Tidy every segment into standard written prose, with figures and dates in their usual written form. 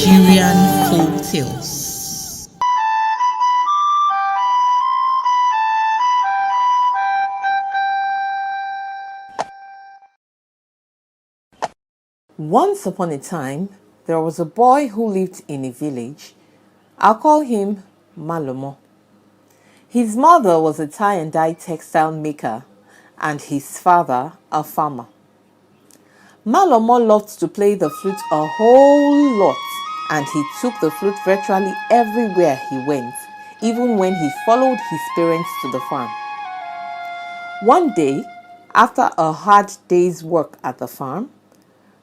Nigerian Folktales. Once upon a time, there was a boy who lived in a village. I'll call him Malomo. His mother was a tie and dye textile maker, and his father a farmer. Malomo loved to play the flute a whole lot, and he took the flute virtually everywhere he went, even when he followed his parents to the farm. One day, after a hard day's work at the farm,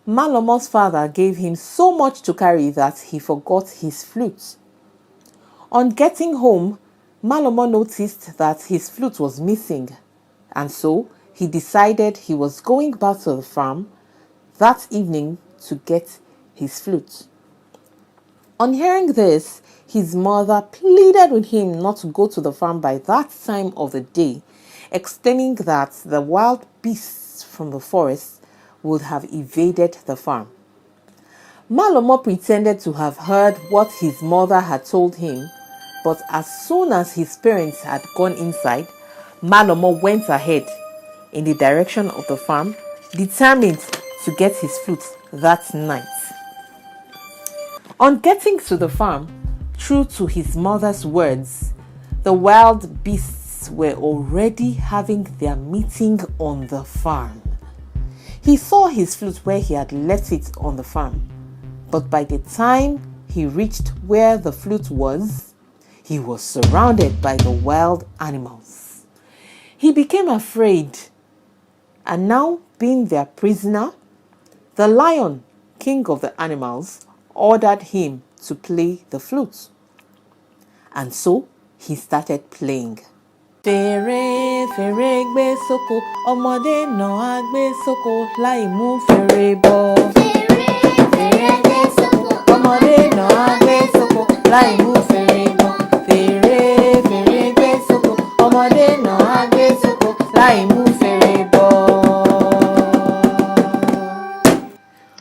Malomo's father gave him so much to carry that he forgot his flute. On getting home, Malomo noticed that his flute was missing, and so he decided he was going back to the farm that evening to get his flute. On hearing this, his mother pleaded with him not to go to the farm by that time of the day, explaining that the wild beasts from the forest would have invaded the farm. Malomo pretended to have heard what his mother had told him, but as soon as his parents had gone inside, Malomo went ahead in the direction of the farm, determined to get his flute that night. On getting to the farm, true to his mother's words, the wild beasts were already having their meeting on the farm. He saw his flute where he had left it on the farm, but by the time he reached where the flute was, he was surrounded by the wild animals. He became afraid, and now being their prisoner, the lion, king of the animals, ordered him to play the flute. And so he started playing. Fèrè fèrè gbé sóko, ọmọdé náà á gbé sóko láì mú fèrè bọ̀. Fèrè fèrè gbé sóko, ọmọdé náà á gbé sóko láì mú fèrè bọ̀. Fèrè fèrè gbé sóko, ọmọdé náà á gbé sóko láì mú fèrè bọ̀.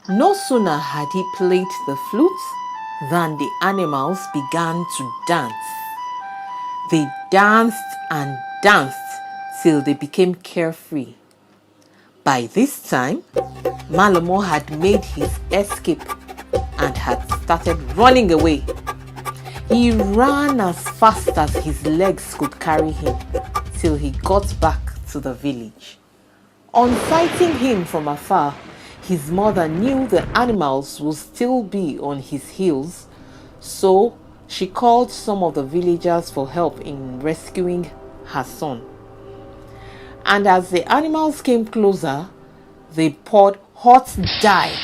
No sooner had he played the flute than the animals began to dance. They danced and danced till they became carefree. By this time, Malomo had made his escape and had started running away. He ran as fast as his legs could carry him till he got back to the village. On sighting him from afar, his mother knew the animals would still be on his heels, so she called some of the villagers for help in rescuing her son. And as the animals came closer, they poured hot dye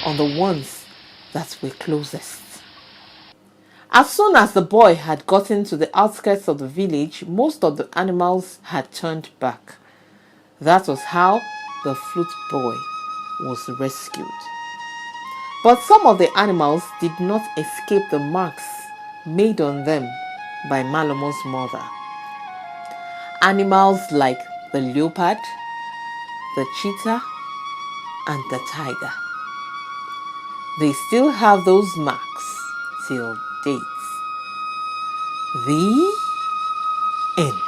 on the ones that were closest. As soon as the boy had gotten to the outskirts of the village, most of the animals had turned back. That was how the flute boy was rescued. But some of the animals did not escape the marks made on them by Malomo's mother. Animals like the leopard, the cheetah, and the tiger. They still have those marks till date. The end.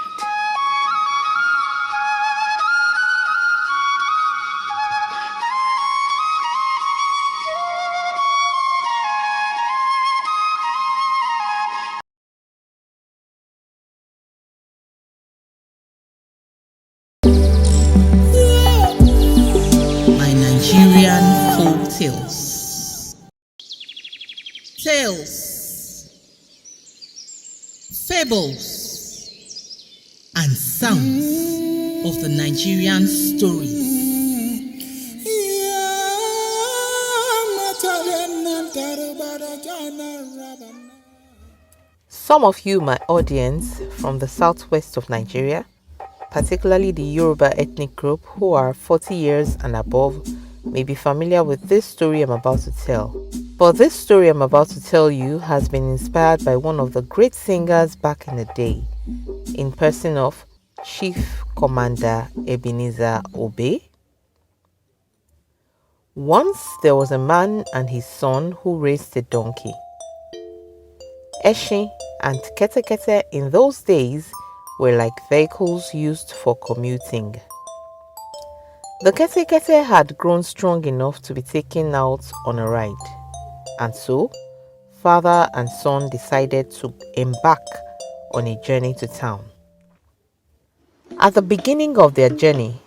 Nigerian Folktales. Tales, fables, and sounds of the Nigerian stories. Some of you, my audience, from the southwest of Nigeria, particularly the Yoruba ethnic group who are 40 years and above, may be familiar with this story I'm about to tell. But this story I'm about to tell you has been inspired by one of the great singers back in the day, in person of Chief Commander Ebenezer Obey. Once there was a man and his son who raised a donkey. Eshin and kete in those days were like vehicles used for commuting. The kete had grown strong enough to be taken out on a ride, and so father and son decided to embark on a journey to town. At the beginning of their journey,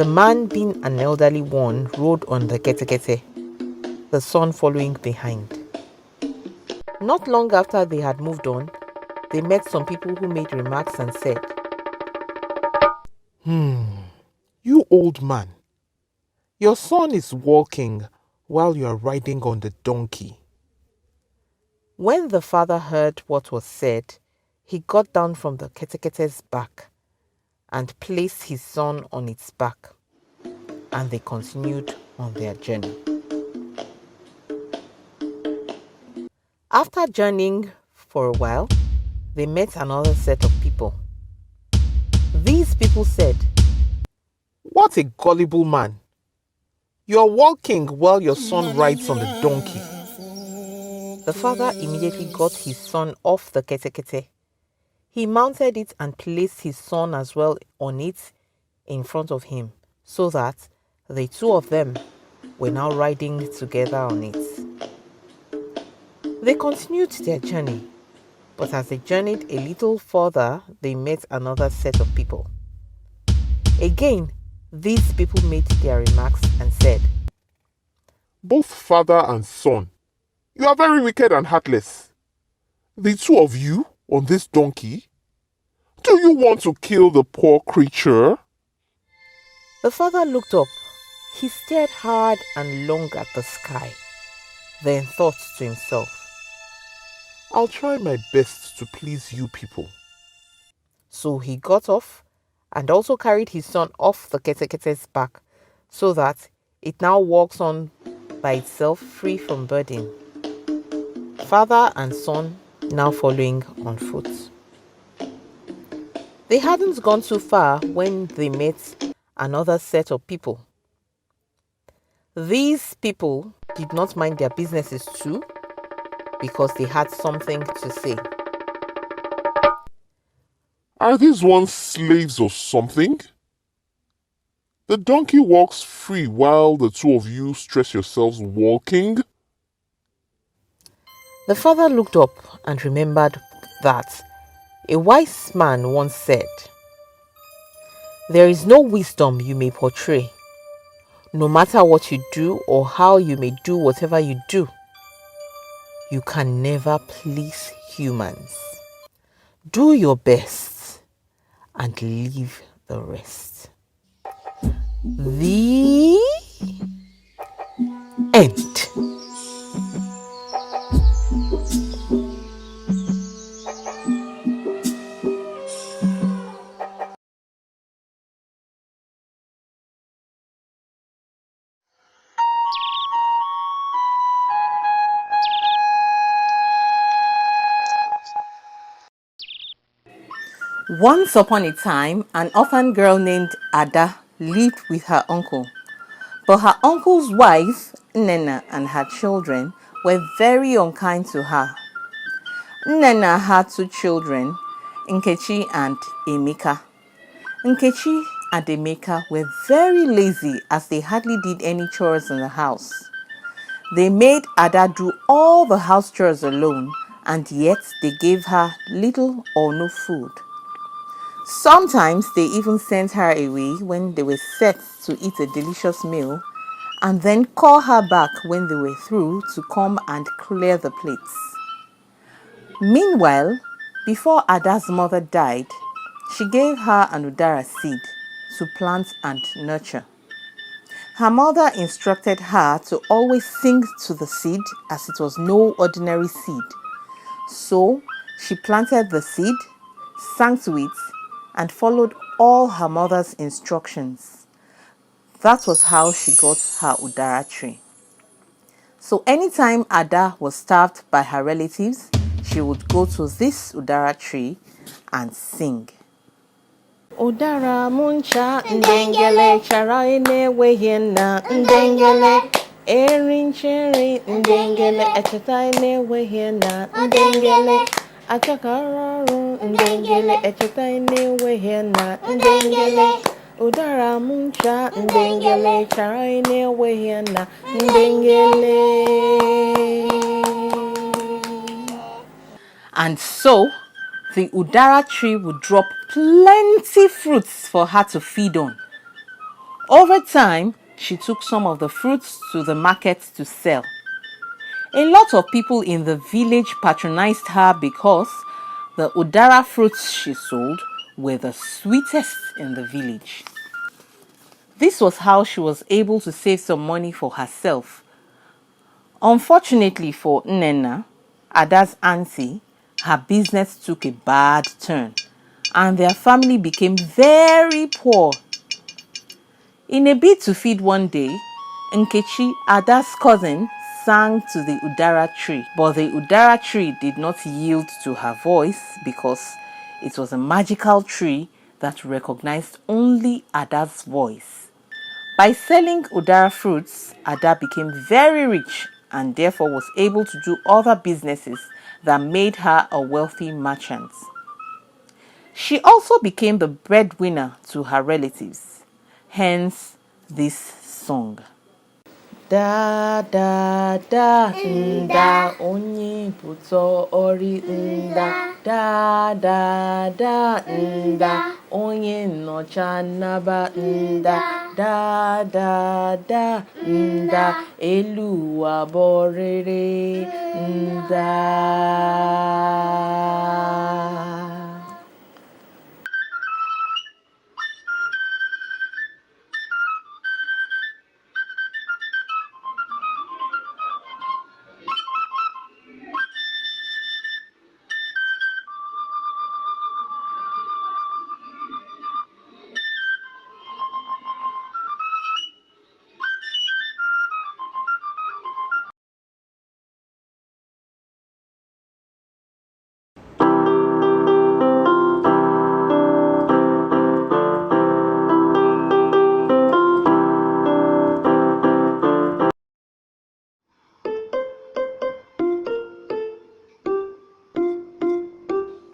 the man, being an elderly one, rode on the kete, the son following behind. Not long after they had moved on, they met some people who made remarks and said, You old man, your son is walking while you are riding on the donkey. When the father heard what was said, he got down from the kete's back and placed his son on its back, and they continued on their journey. After journeying for a while, they met another set of people. These people said, What a gullible man! You are walking while your son rides on the donkey. The father immediately got his son off the kete. He mounted it and placed his son as well on it in front of him, so that the two of them were now riding together on it. They continued their journey, but as they journeyed a little further, they met another set of people. Again, these people made their remarks and said, Both father and son, you are very wicked and heartless. The two of you on this donkey? Do you want to kill the poor creature? The father looked up. He stared hard and long at the sky, then thought to himself, I'll try my best to please you people. So he got off and also carried his son off the kete's back, so that it now walks on by itself, free from burden. Father and son now following on foot. They hadn't gone too far when they met another set of people. These people did not mind their businesses too, because they had something to say. Are these ones slaves or something? The donkey walks free while the two of you stress yourselves walking? The father looked up and remembered that a wise man once said, There is no wisdom you may portray, no matter what you do or how you may do whatever you do. You can never please humans. Do your best and leave the rest. The end. Once upon a time, an orphan girl named Ada lived with her uncle. But her uncle's wife, Nnenna, and her children were very unkind to her. Nnenna had two children, Nkechi and Emeka. Nkechi and Emeka were very lazy as they hardly did any chores in the house. They made Ada do all the house chores alone, and yet they gave her little or no food. Sometimes they even sent her away when they were set to eat a delicious meal, and then call her back when they were through to come and clear the plates. Meanwhile, before Ada's mother died, she gave her an udara seed to plant and nurture. Her mother instructed her to always sing to the seed as it was no ordinary seed. So she planted the seed, sang to it, and followed all her mother's instructions. That was how she got her udara tree. So anytime Ada was starved by her relatives, she would go to this udara tree and sing. Udara muncha ndengele chara ene wehena ndengele Erin cherry, ndengele, echeta na-enweghị na ndengele. Achakararụ, ndengele, echeta na-enweghị na ndengele. Ụdara m ncha, ndengele, chara na-enweghị na ndengele. And so, the udara tree would drop plenty fruits for her to feed on. Over time, she took some of the fruits to the market to sell. A lot of people in the village patronized her because the udara fruits she sold were the sweetest in the village. This was how she was able to save some money for herself. Unfortunately for Nnenna, Ada's auntie, her business took a bad turn and their family became very poor. In a bid to feed one day, Nkechi, Ada's cousin, sang to the udara tree, but the udara tree did not yield to her voice because it was a magical tree that recognized only Ada's voice. By selling udara fruits, Ada became very rich and therefore was able to do other businesses that made her a wealthy merchant. She also became the breadwinner to her relatives, hence this song. Da da da nda onye puto ori nda da da da nda onye nocha naba nda da da da nda elu aborere nda.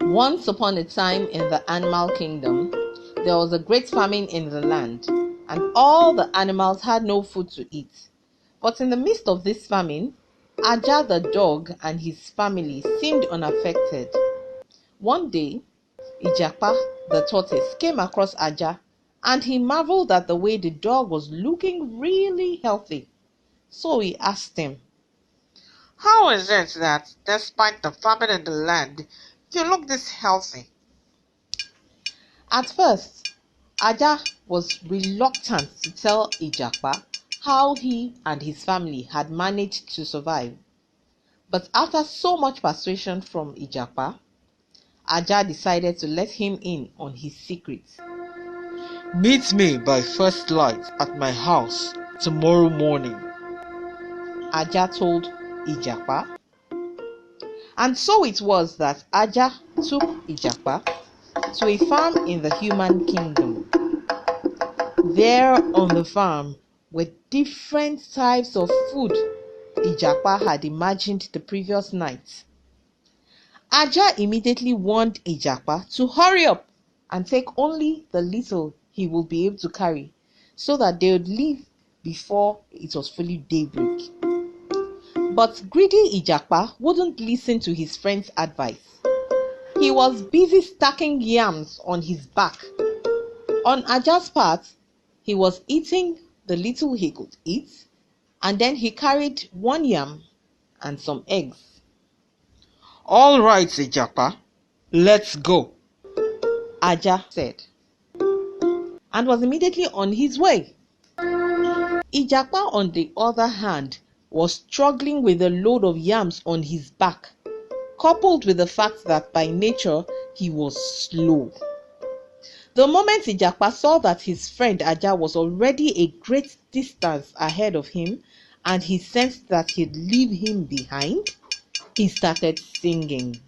Once upon a time in the animal kingdom, there was a great famine in the land, and all the animals had no food to eat. But in the midst of this famine, Aja the dog and his family seemed unaffected. One day, Ijapa the tortoise came across Aja, and he marveled at the way the dog was looking really healthy. So he asked him, "How is it that, despite the famine in the land, you look this healthy?" At first, Aja was reluctant to tell Ijapa how he and his family had managed to survive. But after so much persuasion from Ijapa, Aja decided to let him in on his secret. "Meet me by first light at my house tomorrow morning," Aja told Ijapa. And so it was that Aja took Ijapa to a farm in the human kingdom. There on the farm were different types of food Ijapa had imagined the previous night. Aja immediately warned Ijapa to hurry up and take only the little he would be able to carry, so that they would leave before it was fully daybreak. But greedy Ijapa wouldn't listen to his friend's advice. He was busy stacking yams on his back. On Aja's part, he was eating the little he could eat, and then he carried one yam and some eggs. "All right, Ijapa, let's go," Aja said, and was immediately on his way. Ijapa, on the other hand, was struggling with the load of yams on his back, coupled with the fact that by nature he was slow. The moment Ijapa saw that his friend Aja was already a great distance ahead of him and he sensed that he'd leave him behind, he started singing.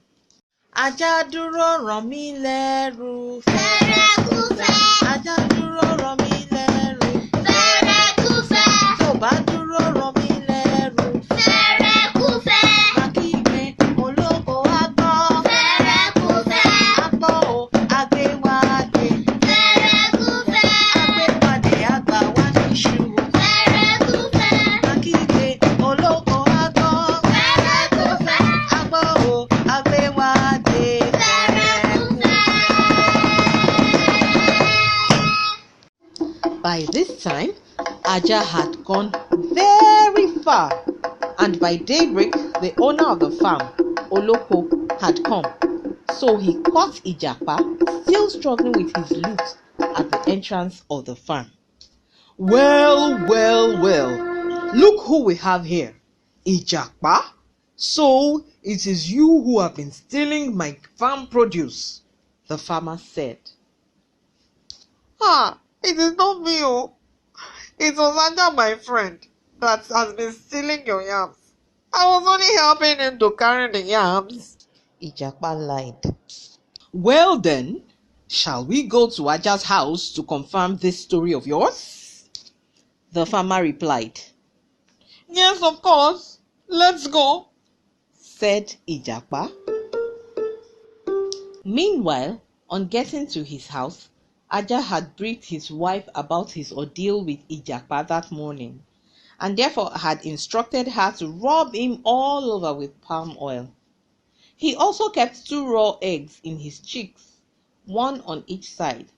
Aja dúró ràn mí lẹ́rù fẹ́rẹ́kúfẹ́. Aja dúró ràn mí lẹ́rù fẹ́rẹ́kúfẹ́. Tó bá dúró ràn mí this time, Aja had gone very far, and by daybreak, the owner of the farm, Oloko, had come. So he caught Ijapa still struggling with his lute at the entrance of the farm. Well, well, well, look who we have here. Ijapa? So it is you who have been stealing my farm produce, the farmer said. It is not me, oh. It was Aja, my friend, that has been stealing your yams. I was only helping him to carry the yams. Ijapa lied. Well then, shall we go to Aja's house to confirm this story of yours? The farmer replied. Yes, of course. Let's go, said Ijapa. Meanwhile, on getting to his house, Aja had briefed his wife about his ordeal with Ijapa that morning, and therefore had instructed her to rub him all over with palm oil. He also kept 2 raw eggs in his cheeks, 1 on each side,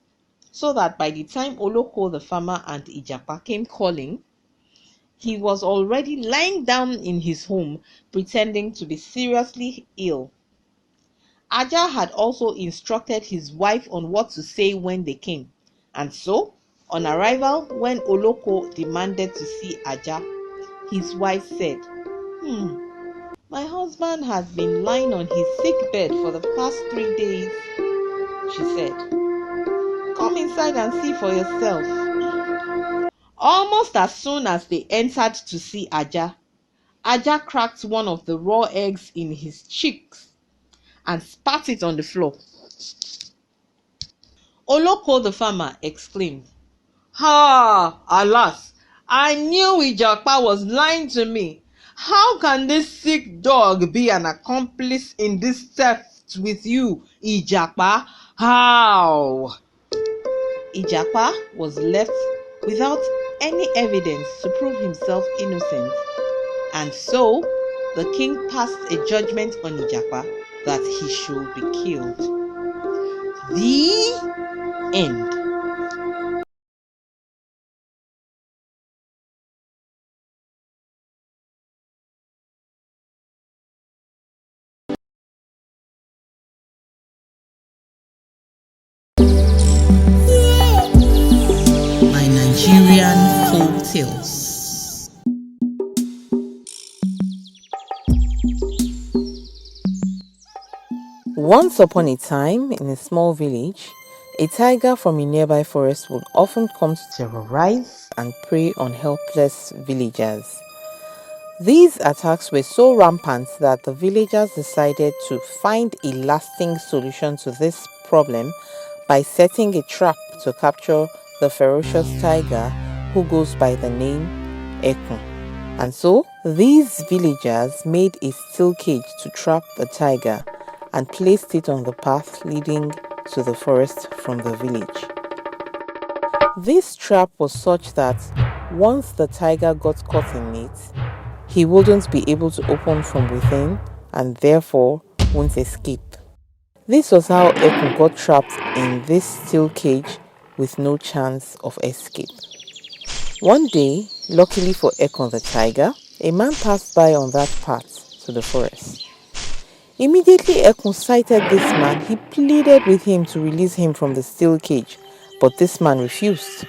so that by the time Oloko the farmer and Ijapa came calling, he was already lying down in his home pretending to be seriously ill. Aja had also instructed his wife on what to say when they came, and so, on arrival, when Oloko demanded to see Aja, his wife said, my husband has been lying on his sick bed for the past 3 days, she said. Come inside and see for yourself. Almost as soon as they entered to see Aja, Aja cracked one of the raw eggs in his cheeks and spat it on the floor. Oloko the farmer exclaimed, alas, I knew Ijapa was lying to me. How can this sick dog be an accomplice in this theft with you, Ijapa? How? Ijapa was left without any evidence to prove himself innocent, and so the king passed a judgment on Ijapa that he should be killed. The end. My Nigerian Folktales. Once upon a time, in a small village, a tiger from a nearby forest would often come to terrorize and prey on helpless villagers. These attacks were so rampant that the villagers decided to find a lasting solution to this problem by setting a trap to capture the ferocious tiger who goes by the name Ekun. And so, these villagers made a steel cage to trap the tiger and placed it on the path leading to the forest from the village. This trap was such that once the tiger got caught in it, he wouldn't be able to open from within and therefore won't escape. This was how Ekun got trapped in this steel cage with no chance of escape. One day, luckily for Ekun the tiger, a man passed by on that path to the forest. Immediately Ekun sighted this man, he pleaded with him to release him from the steel cage, but this man refused.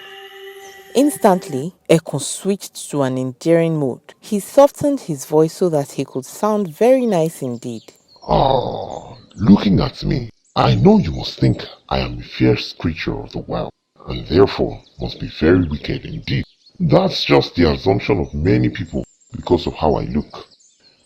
Instantly, Ekun switched to an endearing mode. He softened his voice so that he could sound very nice indeed. Looking at me, I know you must think I am a fierce creature of the wild, and therefore must be very wicked indeed. That's just the assumption of many people because of how I look.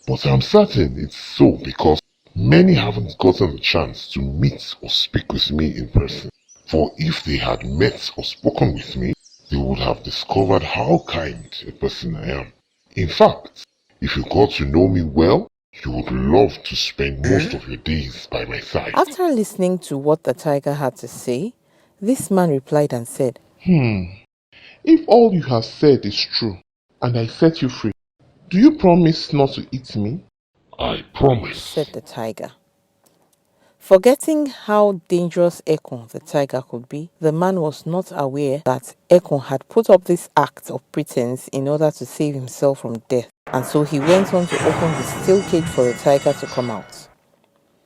But I'm certain it's so because many haven't gotten the chance to meet or speak with me in person. For if they had met or spoken with me, they would have discovered how kind a person I am. In fact, if you got to know me well, you would love to spend most of your days by my side. After listening to what the tiger had to say, this man replied and said, If all you have said is true, and I set you free, do you promise not to eat me? I promise, said the tiger. Forgetting how dangerous Ekun the tiger could be, the man was not aware that Ekun had put up this act of pretense in order to save himself from death, and so he went on to open the steel cage for the tiger to come out.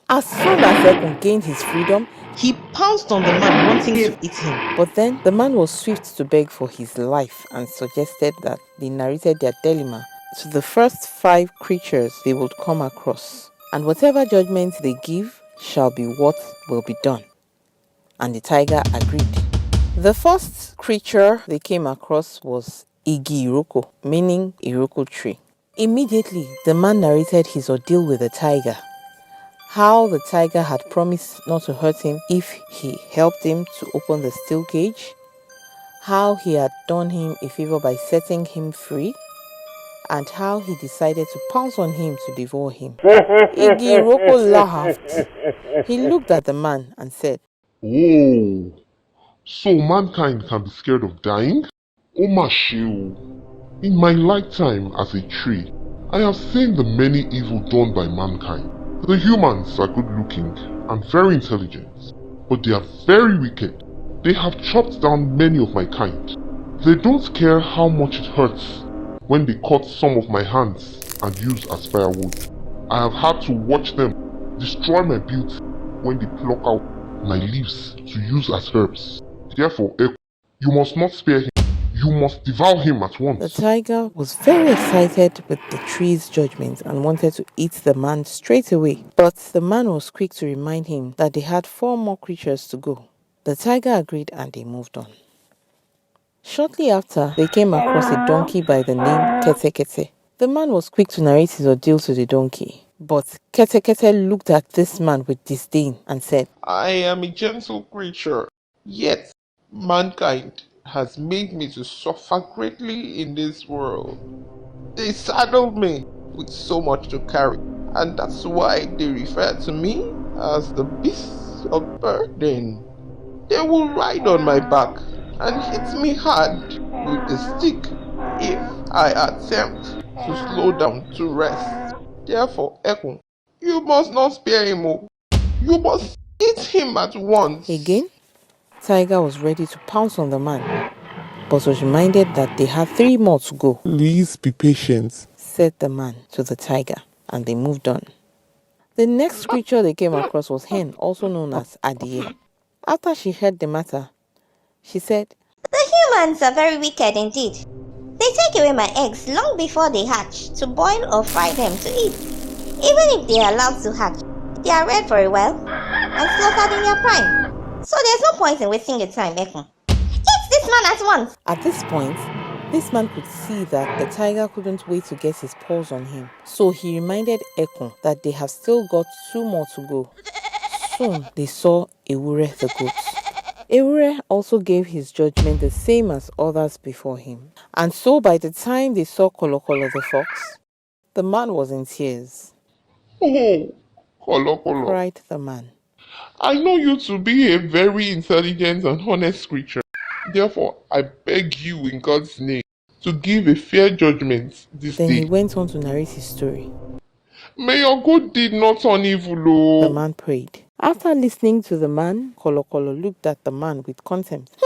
As soon as Ekun gained his freedom, He pounced on the man, wanting to eat him. but then the man was swift to beg for his life and suggested that they narrated their dilemma to the first 5 creatures they would come across, and whatever judgment they give shall be what will be done. And the tiger agreed. The first creature they came across was Igi Iroko, meaning Iroko tree. Immediately, the man narrated his ordeal with the tiger. How the tiger had promised not to hurt him if he helped him to open the steel cage. How he had done him a favor by setting him free. And how he decided to pounce on him to devour him. Igi Iroko laughed. He looked at the man and said, Oh, so mankind can be scared of dying? Oh Mashu. In my lifetime as a tree, I have seen the many evil done by mankind. The humans are good looking and very intelligent, but they are very wicked. They have chopped down many of my kind. They don't care how much it hurts when they cut some of my hands and use as firewood. I have had to watch them destroy my beauty when they pluck out my leaves to use as herbs. Therefore, you must not spare him. You must devour him at once. The tiger was very excited with the tree's judgment and wanted to eat the man straight away. But the man was quick to remind him that they had 4 more creatures to go. The tiger agreed and they moved on. Shortly after, they came across a donkey by the name Kete Kete. The man was quick to narrate his ordeal to the donkey. But Kete Kete looked at this man with disdain and said, I am a gentle creature, yet mankind has made me to suffer greatly in this world. They saddled me with so much to carry, and that's why they refer to me as the beast of burden. They will ride on my back and hit me hard with the stick if I attempt to slow down to rest. Therefore, Ekun, you must not spare him. You must eat him at once. Again, Tiger was ready to pounce on the man, but was reminded that they had 3 more to go. Please be patient, Said the man to the tiger, and they moved on. The next creature they came across was Hen, also known as Adie. After she heard the matter, she said, The humans are very wicked indeed. They take away my eggs long before they hatch to boil or fry them to eat. Even if they are allowed to hatch, they are reared for a while and slaughtered in their prime. So there's no point in wasting your time, Ekun. Eat this man at once! At this point, this man could see that the tiger couldn't wait to get his paws on him. So he reminded Ekun that they have still got 2 more to go. Soon they saw Ewure the goat. Ewure also gave his judgment the same as others before him. And so by the time they saw Kolokolo the fox, the man was in tears. Oh, Kolo Kolo. Cried the man. I know you to be a very intelligent and honest creature. Therefore, I beg you in God's name to give a fair judgment this Then day. he went on to narrate his story. May your good deed not turn evil, The man prayed. After listening to the man, Kolokolo looked at the man with contempt.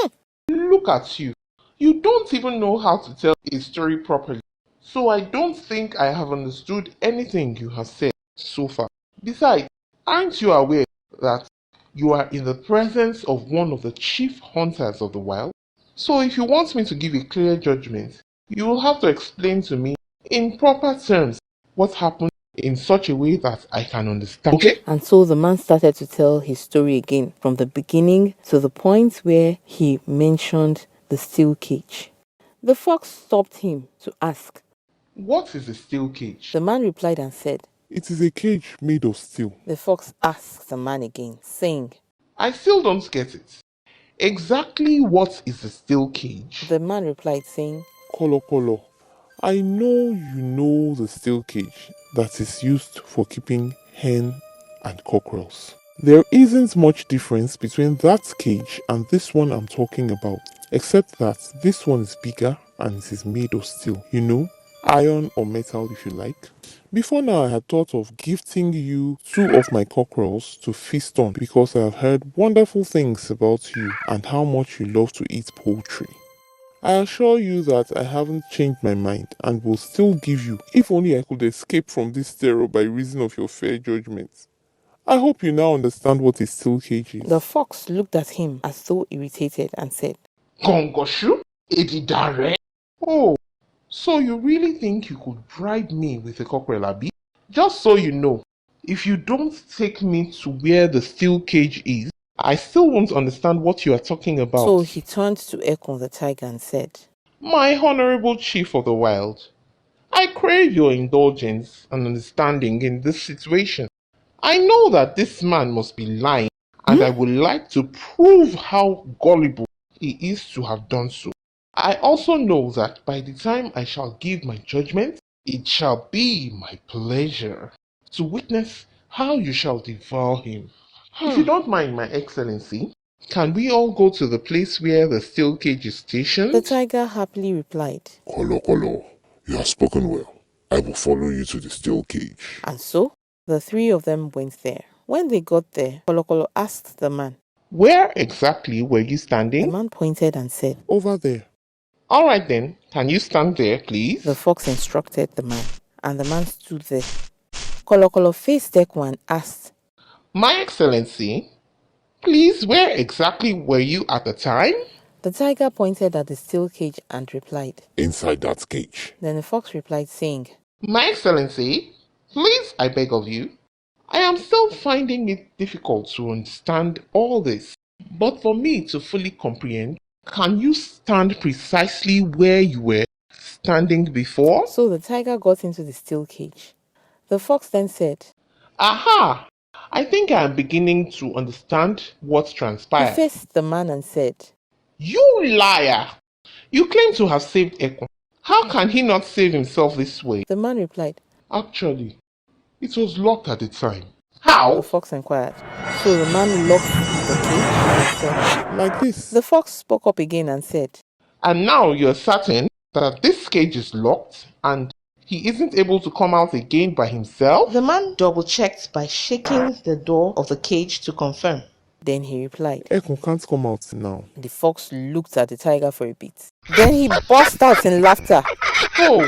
Look at you. You don't even know how to tell a story properly. So I don't think I have understood anything you have said so far. Besides, aren't you aware that you are in the presence of one of the chief hunters of the wild? So if you want me to give a clear judgment, you will have to explain to me in proper terms what happened in such a way that I can understand. Okay? And so the man started to tell his story again from the beginning to the point where he mentioned the steel cage. The fox stopped him to ask. What is a steel cage? The man replied and said, It is a cage made of steel. The fox asked the man again, saying, I still don't get it. Exactly what is a steel cage? The man replied saying, Kolo Kolo, I know you know the steel cage that is used for keeping hen and cockerels. There isn't much difference between that cage and this one I'm talking about, except that this one is bigger and it is made of steel, you know? iron or metal if you like. Before now, I had thought of gifting you 2 of my cockerels to feast on because I have heard wonderful things about you and how much you love to eat poultry. I assure you that I haven't changed my mind and will still give you, if only I could escape from this terror by reason of your fair judgment. I hope you now understand what a steel cage is. The fox looked at him as though irritated and said, Gongoshu? Edidare? Oh, so you really think you could bribe me with a cockerel, Abi? Just so you know, if you don't take me to where the steel cage is, I still won't understand what you are talking about. So he turned to Ekun the tiger and said, My honorable chief of the wild, I crave your indulgence and understanding in this situation. I know that this man must be lying, and I would like to prove how gullible he is to have done so. I also know that by the time I shall give my judgment, it shall be my pleasure to witness how you shall devour him. If you don't mind, my excellency, can we all go to the place where the steel cage is stationed? The tiger happily replied, Kolo Kolo, you have spoken well. I will follow you to the steel cage. and so the 3 of them went there. When they got there, Kolokolo asked the man. Where exactly were you standing? The man pointed and said, Over there. All right then, can you stand there, please? The fox instructed the man, and the man stood there. Kolokolo faced Ekun and asked, My excellency, please, where exactly were you at the time? The tiger pointed at the steel cage and replied. Inside that cage. Then the fox replied, saying, My excellency, please, I beg of you, I am still finding it difficult to understand all this. But for me to fully comprehend, can you stand precisely where you were standing before? So the tiger got into the steel cage. The fox then said, Aha! I think I am beginning to understand what He transpired. faced the man and said, You liar! You claim to have saved Ekun. How can he not save himself this way? The man replied, Actually, it was locked at the time. The How? fox inquired. So the man locked the cage and said, Like this. The fox spoke up again and said, And now you're certain that this cage is locked and he isn't able to come out again by himself? The man double-checked by shaking the door of the cage to confirm. Then he replied. Ekun can't come out now. The fox looked at the tiger for a bit. Then he burst out in laughter. Oh,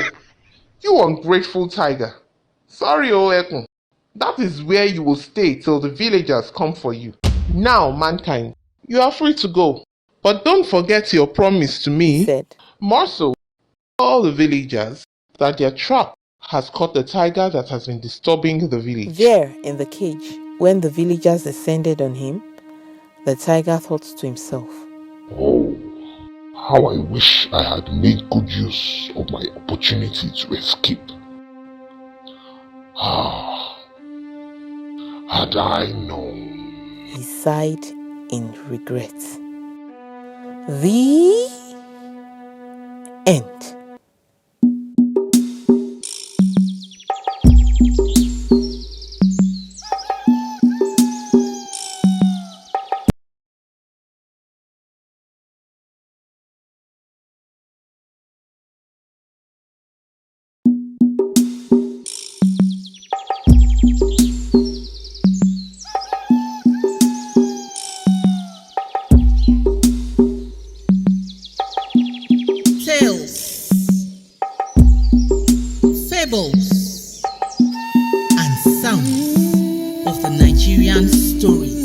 you ungrateful tiger. Sorry, Ekun. That is where you will stay till the villagers come for you. Now, mankind, you are free to go. But don't forget your promise to me. He said. More so, all the villagers, that their trap has caught the tiger that has been disturbing the village. There, in the cage, when the villagers descended on him, the tiger thought to himself, Oh, how I wish I had made good use of my opportunity to escape. Ah, had I known. He sighed in regret. The end. Tales, fables, and sounds of the Nigerian stories.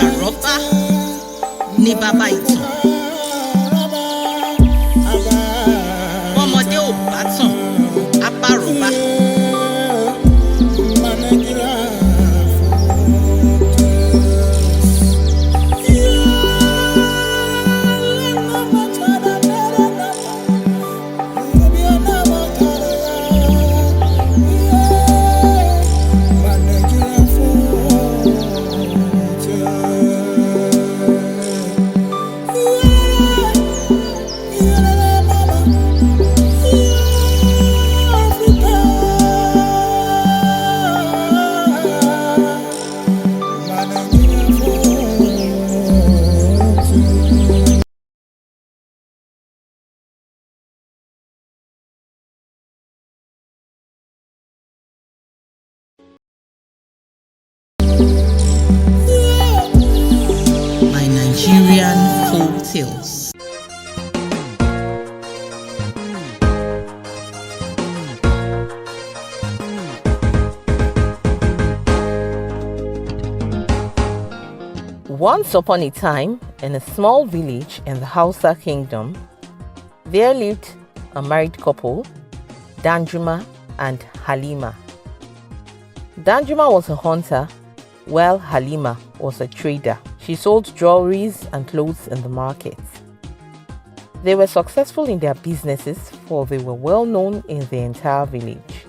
Àrọ́bá ní bàbá ìtàn. Bọ́mọdé ò bá tàn, á bá àrọ́bá. Folktales. Once upon a time, in a small village in the Hausa kingdom, there lived a married couple, Danjuma and Halima. Danjuma was a hunter, while Halima was a trader. She sold jewelries and clothes in the market. They were successful in their businesses, for they were well known in the entire village.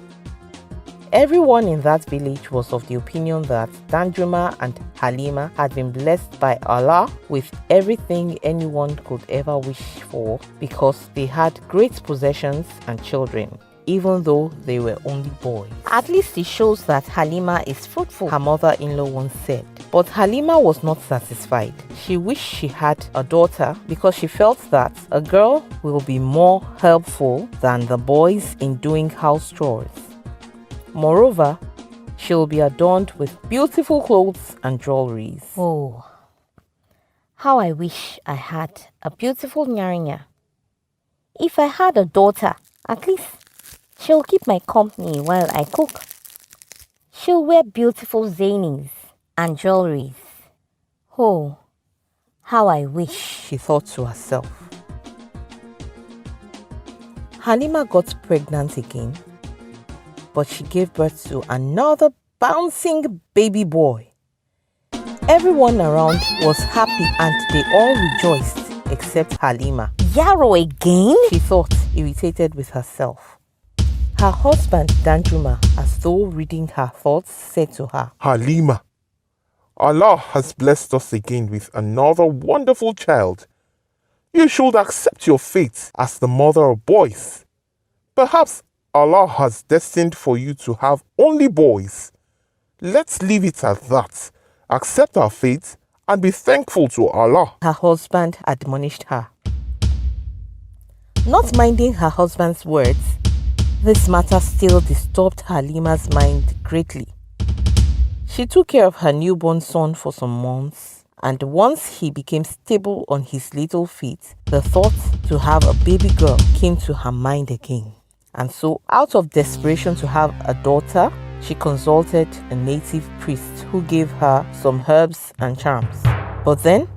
Everyone in that village was of the opinion that Danjuma and Halima had been blessed by Allah with everything anyone could ever wish for, because they had great possessions and children, even though they were only boys. At least it shows that Halima is fruitful, her mother-in-law once said. But Halima was not satisfied. She wished she had a daughter because she felt that a girl will be more helpful than the boys in doing house chores. Moreover, she'll be adorned with beautiful clothes and jewelries. Oh, how I wish I had a beautiful nyarinya. If I had a daughter, at least she'll keep my company while I cook. She'll wear beautiful zainis and jewelries. Oh, how I wish, she thought to herself. Halima got pregnant again, but she gave birth to another bouncing baby boy. Everyone around was happy and they all rejoiced except Halima. Yarrow again? She thought, irritated with herself. Her husband Danjuma, as though reading her thoughts, said to her, Halima, Allah has blessed us again with another wonderful child. You should accept your fate as the mother of boys. Perhaps Allah has destined for you to have only boys. Let's leave it at that. Accept our fate and be thankful to Allah. Her husband admonished her. Not minding her husband's words, this matter still disturbed Halima's mind greatly. She took care of her newborn son for some months, and once he became stable on his little feet, the thought to have a baby girl came to her mind again. And so, out of desperation to have a daughter, she consulted a native priest who gave her some herbs and charms. But then,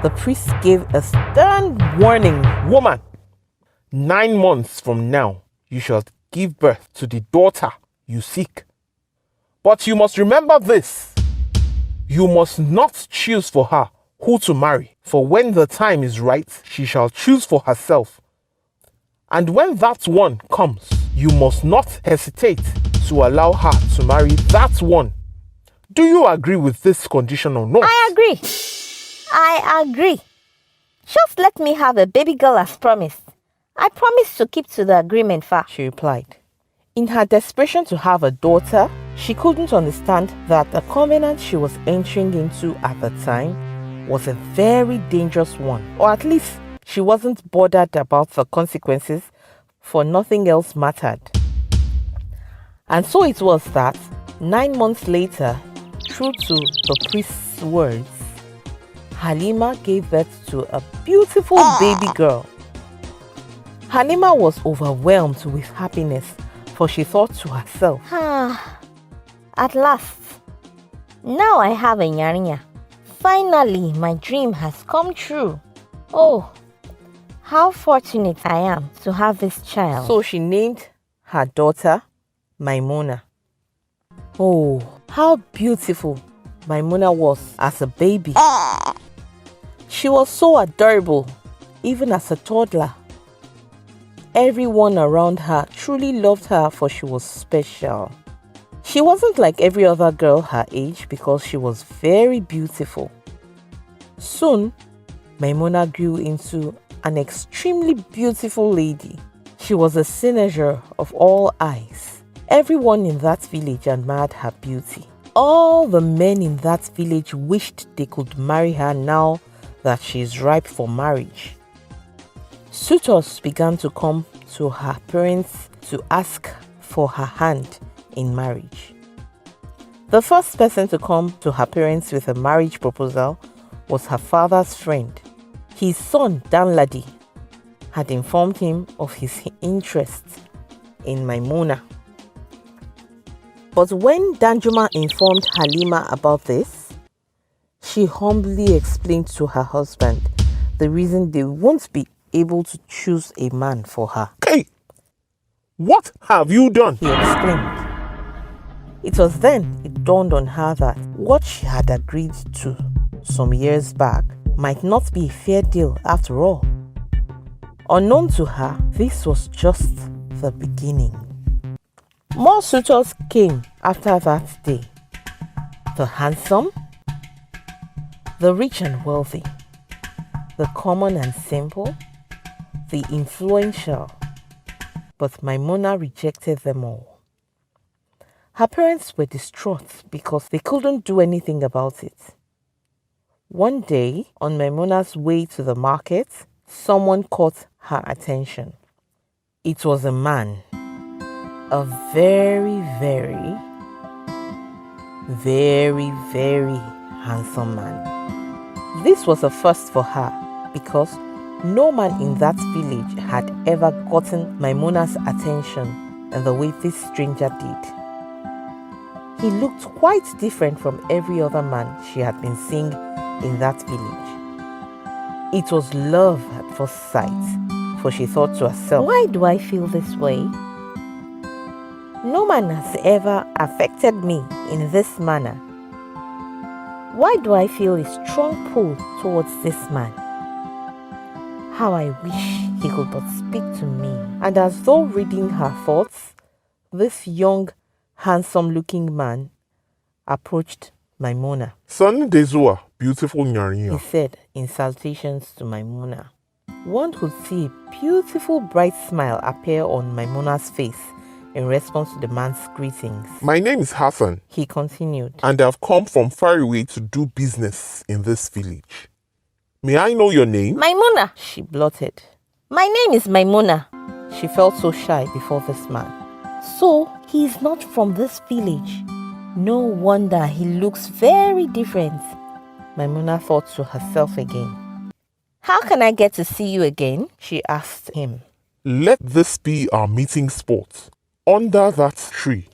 the priest gave a stern warning. Woman, 9 months from now, you shall give birth to the daughter you seek. But you must remember this. You must not choose for her who to marry, for when the time is right, she shall choose for herself. And when that one comes, you must not hesitate to allow her to marry that one. Do you agree with this condition or not? I agree. Just let me have a baby girl as promised. I promise to keep to the agreement, she replied. In her desperation to have a daughter, she couldn't understand that the covenant she was entering into at the time was a very dangerous one, or at least she wasn't bothered about the consequences, for nothing else mattered. And so it was that 9 months later, true to the priest's words, Halima gave birth to a beautiful baby girl. Halima was overwhelmed with happiness, for she thought to herself, at last, now I have a nyarinya. Finally, my dream has come true. Oh, how fortunate I am to have this child. So she named her daughter Maimuna. Oh, how beautiful Maimuna was as a baby. She was so adorable, even as a toddler. Everyone around her truly loved her, for she was special. She wasn't like every other girl her age because she was very beautiful. Soon, Maimuna grew into an extremely beautiful lady. She was a cynosure of all eyes. Everyone in that village admired her beauty. All the men in that village wished they could marry her now that she is ripe for marriage. Suitors began to come to her parents to ask for her hand in marriage. The first person to come to her parents with a marriage proposal was her father's friend. His son Danladi had informed him of his interest in Maimuna. But when Danjuma informed Halima about this, she humbly explained to her husband the reason they won't be able to choose a man for her. Hey, what have you done? He exclaimed. It was then it dawned on her that what she had agreed to some years back might not be a fair deal after all. Unknown to her, this was just the beginning. More suitors came after that day. The handsome, the rich and wealthy, the common and simple, the influential, but Maimuna rejected them all. Her parents were distraught because they couldn't do anything about it. One day, on Maimuna's way to the market, someone caught her attention. It was a man, a very, very, very, very handsome man. This was a first for her because no man in that village had ever gotten Maimuna's attention in the way this stranger did. He looked quite different from every other man she had been seeing in that village. It was love at first sight, for she thought to herself, Why do I feel this way? No man has ever affected me in this manner. Why do I feel a strong pull towards this man? How I wish he could but speak to me. and as though reading her thoughts, this young, handsome-looking man approached Maimuna. Son Dezua, beautiful He Nigerian. said in salutations to Maimuna. One could see a beautiful bright smile appear on Maimuna's face in response to the man's greetings. My name is Hassan, He continued. and I've come from far away to do business in this village. May I know your name? Maimuna! She blurted. My name is Maimuna. She felt so shy before this man. So, he is not from this village. No wonder he looks very different. Maimuna thought to herself again. How can I get to see you again? She asked him. Let this be our meeting spot, under that tree.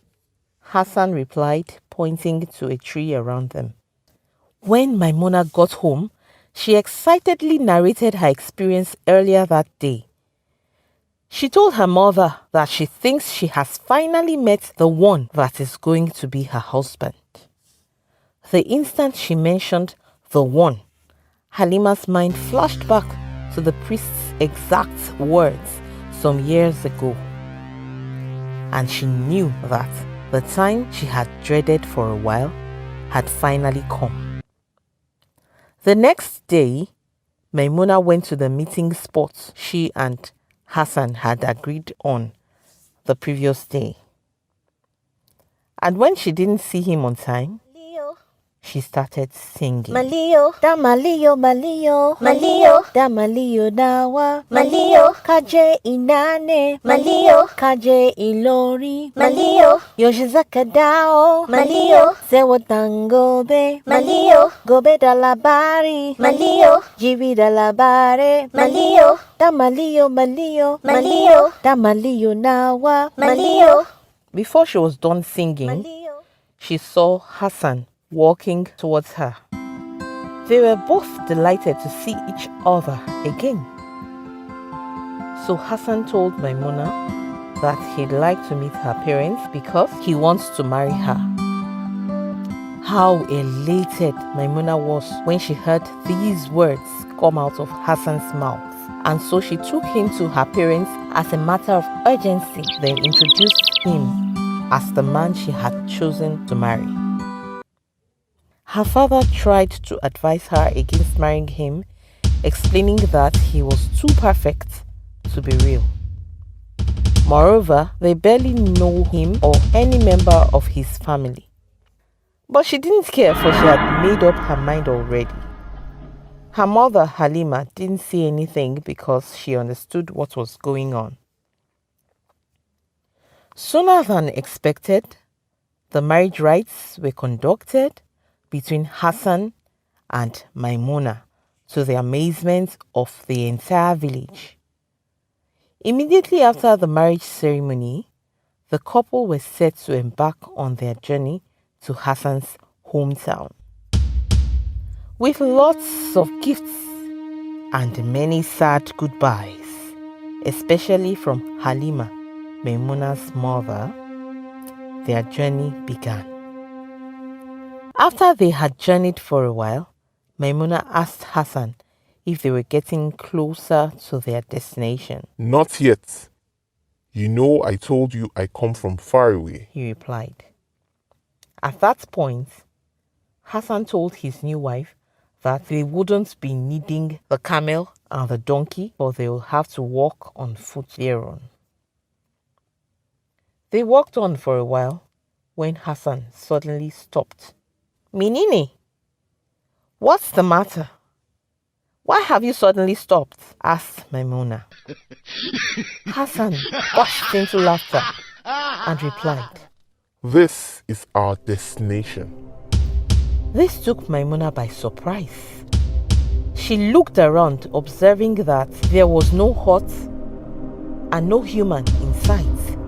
Hassan replied, pointing to a tree around them. When Maimuna got home, she excitedly narrated her experience earlier that day. She told her mother that she thinks she has finally met the one that is going to be her husband. The instant she mentioned the one, Halima's mind flashed back to the priest's exact words some years ago. And she knew that the time she had dreaded for a while had finally come. The next day, Maimuna went to the meeting spot she and Hassan had agreed on the previous day. And when she didn't see him on time, she started singing. Malio, da malio, malio, malio, da malio dawa, malio, kaje inane, malio, kaje ilori, malio, yoshizaka dao, malio, sewo tangobe, malio, gobe da labari, malio, jivi da labare, malio, da malio, malio, malio, da malio nawa, malio. Before she was done singing, she saw Hassan walking towards her. They were both delighted to see each other again. So Hassan told Maimuna that he'd like to meet her parents because he wants to marry her. How elated Maimuna was when she heard these words come out of Hassan's mouth. And so she took him to her parents as a matter of urgency, then introduced him as the man she had chosen to marry. Her father tried to advise her against marrying him, explaining that he was too perfect to be real. Moreover, they barely know him or any member of his family. But she didn't care, for she had made up her mind already. Her mother, Halima, didn't say anything because she understood what was going on. Sooner than expected, the marriage rites were conducted between Hassan and Maimuna to the amazement of the entire village. Immediately after the marriage ceremony, the couple were set to embark on their journey to Hassan's hometown. With lots of gifts and many sad goodbyes, especially from Halima, Maimuna's mother, their journey began. After they had journeyed for a while, Maimuna asked Hassan if they were getting closer to their destination. Not yet. You know I told you I come from far away, he replied. At that point, Hassan told his new wife that they wouldn't be needing the camel and the donkey, but they will have to walk on foot thereon. They walked on for a while when Hassan suddenly stopped. Minini, what's the matter? Why have you suddenly stopped? Asked Maimuna. Hassan burst into laughter and replied, This is our destination. This took Maimuna by surprise. She looked around, observing that there was no hut and no human in sight.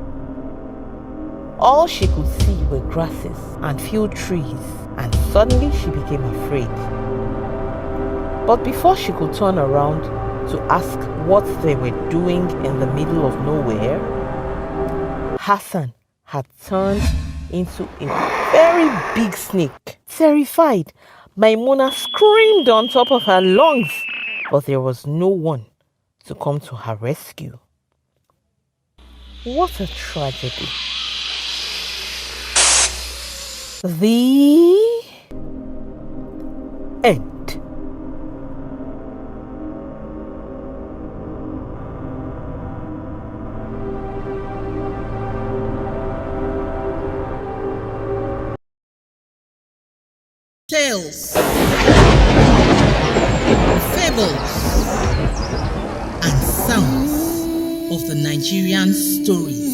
All she could see were grasses and few trees, and suddenly she became afraid. But before she could turn around to ask what they were doing in the middle of nowhere, Hassan had turned into a very big snake. Terrified, Maimuna screamed on top of her lungs, but there was no one to come to her rescue. What a tragedy. The end. Tales, fables, and sounds of the Nigerian stories.